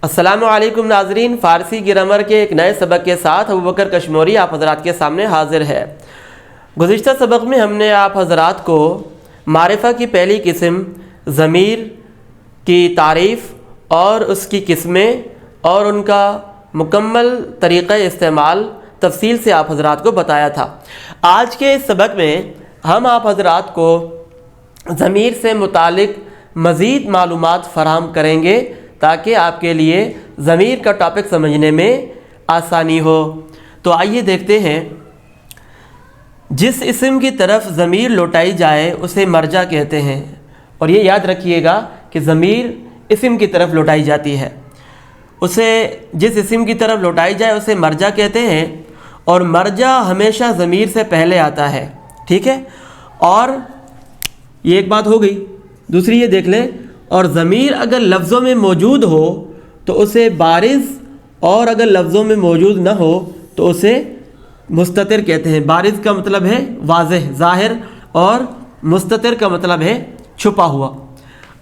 السلام علیکم ناظرین، فارسی گرامر کے ایک نئے سبق کے ساتھ ابوبکر کشموری آپ حضرات کے سامنے حاضر ہے۔ گزشتہ سبق میں ہم نے آپ حضرات کو معرفہ کی پہلی قسم ضمیر کی تعریف اور اس کی قسمیں اور ان کا مکمل طریقہ استعمال تفصیل سے آپ حضرات کو بتایا تھا۔ آج کے اس سبق میں ہم آپ حضرات کو ضمیر سے متعلق مزید معلومات فراہم کریں گے تاکہ آپ کے لیے ضمیر کا ٹاپک سمجھنے میں آسانی ہو۔ تو آئیے دیکھتے ہیں۔ جس اسم کی طرف ضمیر لوٹائی جائے اسے مرجع کہتے ہیں، اور یہ یاد رکھیے گا کہ ضمیر اسم کی طرف لوٹائی جاتی ہے، اسے جس اسم کی طرف لوٹائی جائے اسے مرجع کہتے ہیں، اور مرجع ہمیشہ ضمیر سے پہلے آتا ہے، ٹھیک ہے۔ اور یہ ایک بات ہو گئی۔ دوسری یہ دیکھ لیں، اور ضمیر اگر لفظوں میں موجود ہو تو اسے بارز، اور اگر لفظوں میں موجود نہ ہو تو اسے مستتر کہتے ہیں۔ بارز کا مطلب ہے واضح، ظاہر، اور مستتر کا مطلب ہے چھپا ہوا۔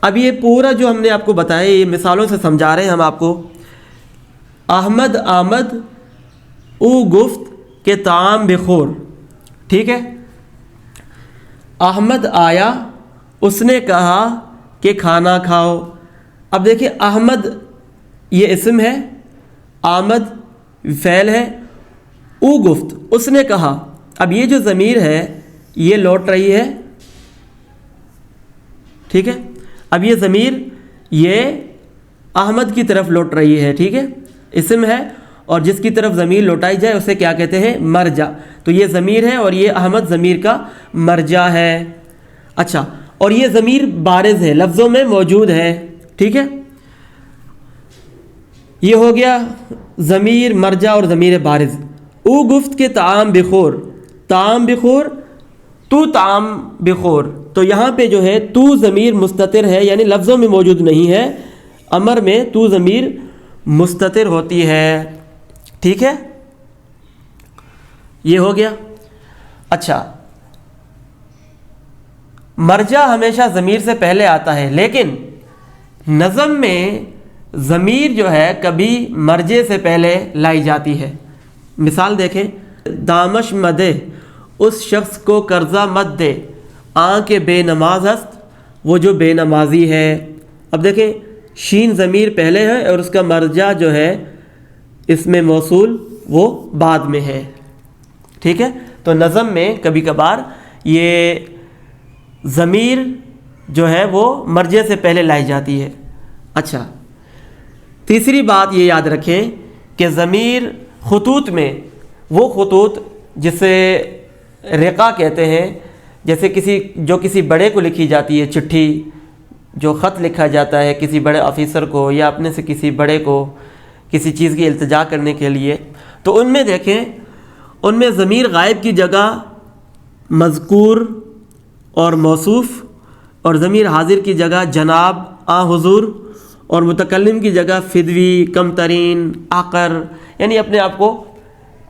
اب یہ پورا جو ہم نے آپ کو بتایا یہ مثالوں سے سمجھا رہے ہیں ہم آپ کو۔ احمد آمد او گفت کہ طعام بخور، ٹھیک ہے۔ احمد آیا، اس نے کہا کہ کھانا کھاؤ۔ اب دیکھیں، احمد یہ اسم ہے، آمد فعل ہے، او گفت اس نے کہا۔ اب یہ جو ضمیر ہے یہ لوٹ رہی ہے، ٹھیک ہے۔ اب یہ ضمیر یہ احمد کی طرف لوٹ رہی ہے، ٹھیک ہے، اسم ہے، اور جس کی طرف ضمیر لوٹائی جائے اسے کیا کہتے ہیں؟ مرجع۔ تو یہ ضمیر ہے اور یہ احمد ضمیر کا مرجع ہے۔ اچھا، اور یہ ضمیر بارز ہے، لفظوں میں موجود ہے، ٹھیک ہے۔ یہ ہو گیا ضمیر مرجع اور ضمیر بارز۔ او گفت کہ طعام بخور، طعام بخور، تو طعام بخور، تو یہاں پہ جو ہے تو ضمیر مستتر ہے، یعنی لفظوں میں موجود نہیں ہے، امر میں تو ضمیر مستتر ہوتی ہے، ٹھیک ہے۔ یہ ہو گیا۔ اچھا، مرجع ہمیشہ ضمیر سے پہلے آتا ہے، لیکن نظم میں ضمیر جو ہے کبھی مرجع سے پہلے لائی جاتی ہے۔ مثال دیکھیں، دامش مدے، اس شخص کو قرضہ مت دے، کے بے نماز ہست، وہ جو بے نمازی ہے۔ اب دیکھیں، شین ضمیر پہلے ہے اور اس کا مرجع جو ہے اس میں موصول وہ بعد میں ہے، ٹھیک ہے۔ تو نظم میں کبھی کبھار یہ ضمیر جو ہے وہ مرجع سے پہلے لائی جاتی ہے۔ اچھا، تیسری بات یہ یاد رکھیں کہ ضمیر خطوط میں، وہ خطوط جسے رقع کہتے ہیں، جیسے کسی بڑے کو لکھی جاتی ہے چٹھی، جو خط لکھا جاتا ہے کسی بڑے آفیسر کو یا اپنے سے کسی بڑے کو کسی چیز کی التجا کرنے کے لیے، تو ان میں دیکھیں، ان میں ضمیر غائب کی جگہ مذکور اور موصوف، اور ضمیر حاضر کی جگہ جناب، حضور، اور متکلم کی جگہ فدوی، کم ترین، آقر، یعنی اپنے آپ کو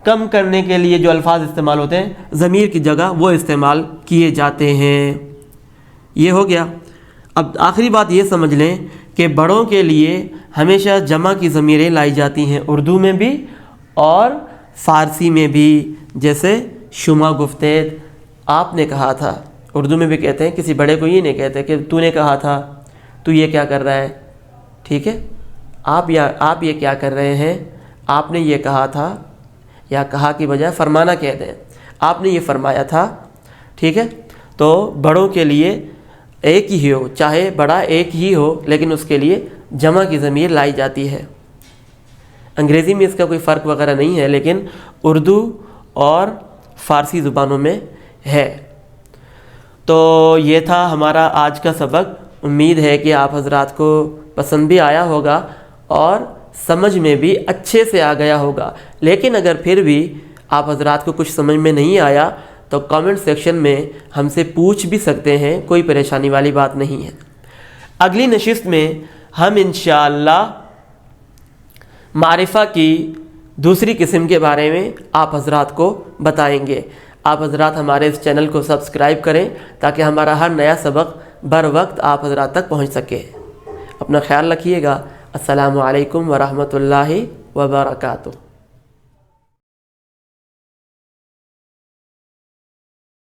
کم کرنے کے لیے جو الفاظ استعمال ہوتے ہیں ضمیر کی جگہ وہ استعمال کیے جاتے ہیں۔ یہ ہو گیا۔ اب آخری بات یہ سمجھ لیں کہ بڑوں کے لیے ہمیشہ جمع کی ضمیریں لائی جاتی ہیں، اردو میں بھی اور فارسی میں بھی، جیسے شما گفتید، آپ نے کہا تھا۔ اردو میں بھی کہتے ہیں، کسی بڑے کو یہ نہیں کہتے کہ تو نے کہا تھا، تو یہ کیا کر رہا ہے، ٹھیک ہے۔ آپ یہ کیا کر رہے ہیں، آپ نے یہ کہا تھا، یا کہا کی بجائے فرمانا کہتے ہیں، آپ نے یہ فرمایا تھا، ٹھیک ہے۔ تو بڑوں کے لیے ایک ہی ہو، چاہے بڑا ایک ہی ہو، لیکن اس کے لیے جمع کی ضمیر لائی جاتی ہے۔ انگریزی میں اس کا کوئی فرق وغیرہ نہیں ہے، لیکن اردو اور فارسی زبانوں میں ہے۔ تو یہ تھا ہمارا آج کا سبق۔ امید ہے کہ آپ حضرات کو پسند بھی آیا ہوگا اور سمجھ میں بھی اچھے سے آ گیا ہوگا۔ لیکن اگر پھر بھی آپ حضرات کو کچھ سمجھ میں نہیں آیا تو کامنٹ سیکشن میں ہم سے پوچھ بھی سکتے ہیں، کوئی پریشانی والی بات نہیں ہے۔ اگلی نشست میں ہم انشاءاللہ معرفہ کی دوسری قسم کے بارے میں آپ حضرات کو بتائیں گے۔ آپ حضرات ہمارے اس چینل کو سبسکرائب کریں تاکہ ہمارا ہر نیا سبق بر وقت آپ حضرات تک پہنچ سکے۔ اپنا خیال رکھیے گا۔ السلام علیکم ورحمۃ اللہ وبرکاتہ.